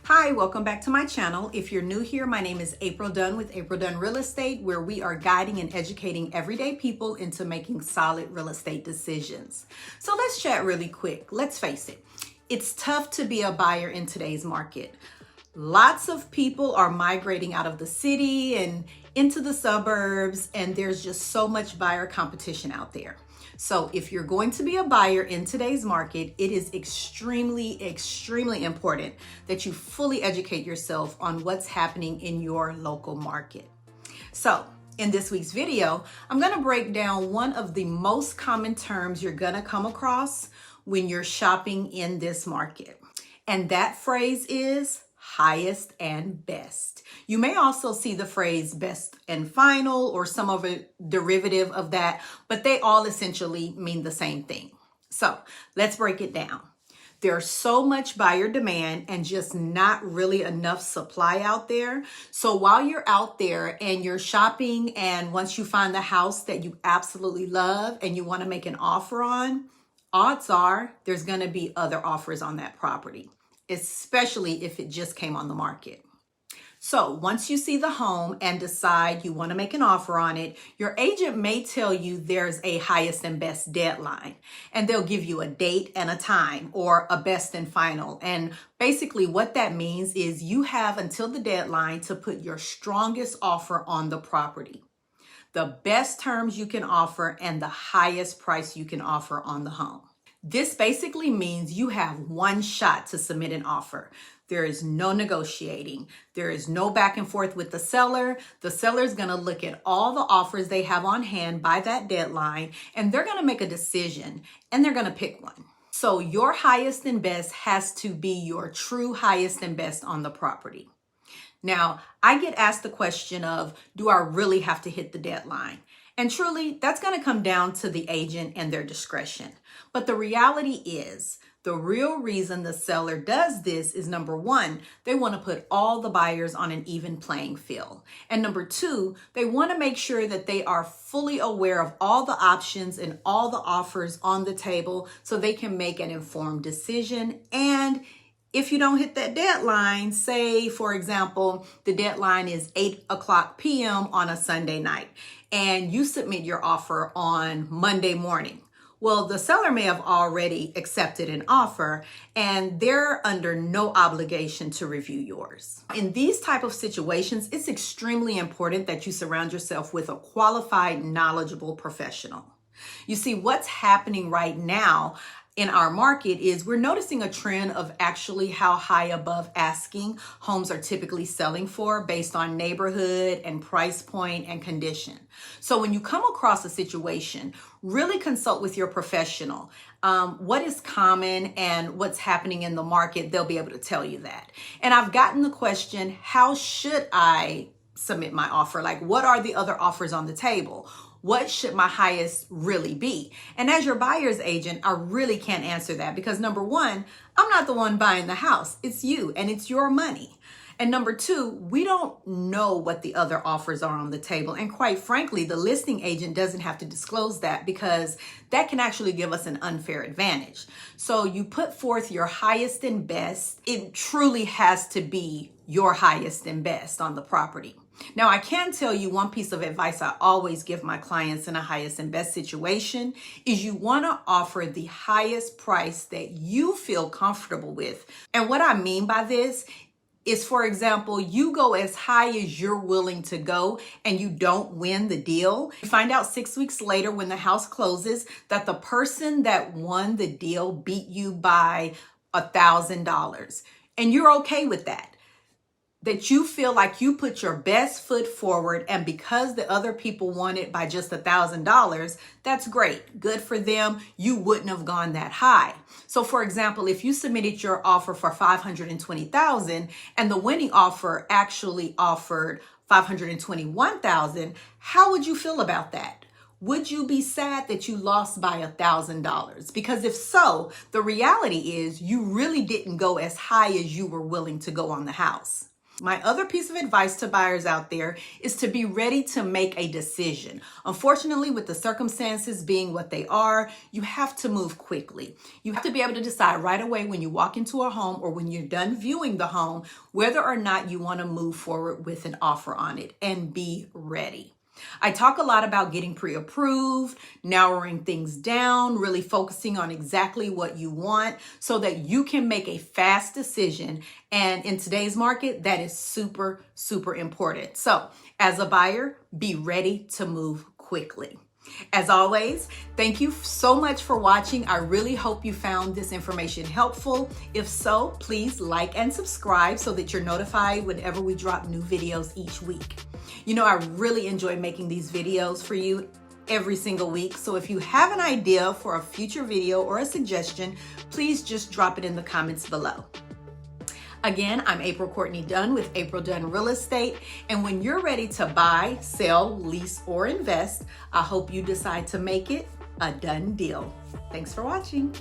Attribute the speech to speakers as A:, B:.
A: Hi, welcome back to my channel. If you're new here, my name is April Dunn with April Dunn Real Estate, where we are guiding and educating everyday people into making solid real estate decisions. So let's chat really quick. Let's face it, it's tough to be a buyer in today's market. Lots of people are migrating out of the city and into the suburbs, and there's just so much buyer competition out there. So if you're going to be a buyer in today's market, it is extremely important that you fully educate yourself on what's happening in your local market. So in this week's video, I'm going to break down one of the most common terms you're going to come across when you're shopping in this market. And that phrase is highest and best. You may also see the phrase best and final or some of a derivative of that, but they all essentially mean the same thing. So let's break it down. There's so much buyer demand and just not really enough supply out there. So while you're out there and you're shopping, and once you find the house that you absolutely love and you want to make an offer on, odds are there's going to be other offers on that property, especially if it just came on the market. So once you see the home and decide you want to make an offer on it, your agent may tell you there's a highest and best deadline, and they'll give you a date and a time or a best and final. And basically what that means is you have until the deadline to put your strongest offer on the property, the best terms you can offer, and the highest price you can offer on the home. This basically means you have one shot to submit an offer. There is no negotiating. There is no back and forth with the seller. The seller is going to look at all the offers they have on hand by that deadline, and they're going to make a decision, and they're going to pick one. So your highest and best has to be your true highest and best on the property. Now, I get asked the question of, do I really have to hit the deadline? And truly, that's going to come down to the agent and their discretion. But the reality is, the real reason the seller does this is, number one, they want to put all the buyers on an even playing field. And number two, they want to make sure that they are fully aware of all the options and all the offers on the table so they can make an informed decision. And if you don't hit that deadline, say, for example, the deadline is 8:00 p.m. on a Sunday night, and you submit your offer on Monday morning. Well, the seller may have already accepted an offer, and they're under no obligation to review yours. In these type of situations, it's extremely important that you surround yourself with a qualified, knowledgeable professional. You see, what's happening right now in our market is we're noticing a trend of actually how high above asking homes are typically selling for based on neighborhood and price point and condition. So when you come across a situation, really consult with your professional. What is common and what's happening in the market, they'll be able to tell you that. And I've gotten the question, how should I submit my offer? Like, what are the other offers on the table? What should my highest really be? And as your buyer's agent, I really can't answer that because number one, I'm not the one buying the house. It's you, and it's your money. And number two, we don't know what the other offers are on the table. And quite frankly, the listing agent doesn't have to disclose that because that can actually give us an unfair advantage. So you put forth your highest and best. It truly has to be your highest and best on the property. Now, I can tell you one piece of advice I always give my clients in a highest and best situation is you want to offer the highest price that you feel comfortable with. And what I mean by this is, for example, you go as high as you're willing to go and you don't win the deal. You find out 6 weeks later when the house closes that the person that won the deal beat you by $1,000. And you're okay with that. That you feel like you put your best foot forward, and because the other people won it by just $1,000, that's great. Good for them. You wouldn't have gone that high. So for example, if you submitted your offer for $520,000 and the winning offer actually offered $521,000, how would you feel about that? Would you be sad that you lost by $1,000? Because if so, the reality is you really didn't go as high as you were willing to go on the house. My other piece of advice to buyers out there is to be ready to make a decision. Unfortunately, with the circumstances being what they are, you have to move quickly. You have to be able to decide right away when you walk into a home or when you're done viewing the home, whether or not you want to move forward with an offer on it, and be ready. I talk a lot about getting pre-approved, narrowing things down, really focusing on exactly what you want so that you can make a fast decision. And in today's market, that is super, super important. So as a buyer, be ready to move quickly. As always, thank you so much for watching. I really hope you found this information helpful. If so, please like and subscribe so that you're notified whenever we drop new videos each week. You know, I really enjoy making these videos for you every single week. So if you have an idea for a future video or a suggestion, please just drop it in the comments below. Again, I'm Courtney Dunn with April Dunn Real Estate. And when you're ready to buy, sell, lease, or invest, I hope you decide to make it a done deal. Thanks for watching.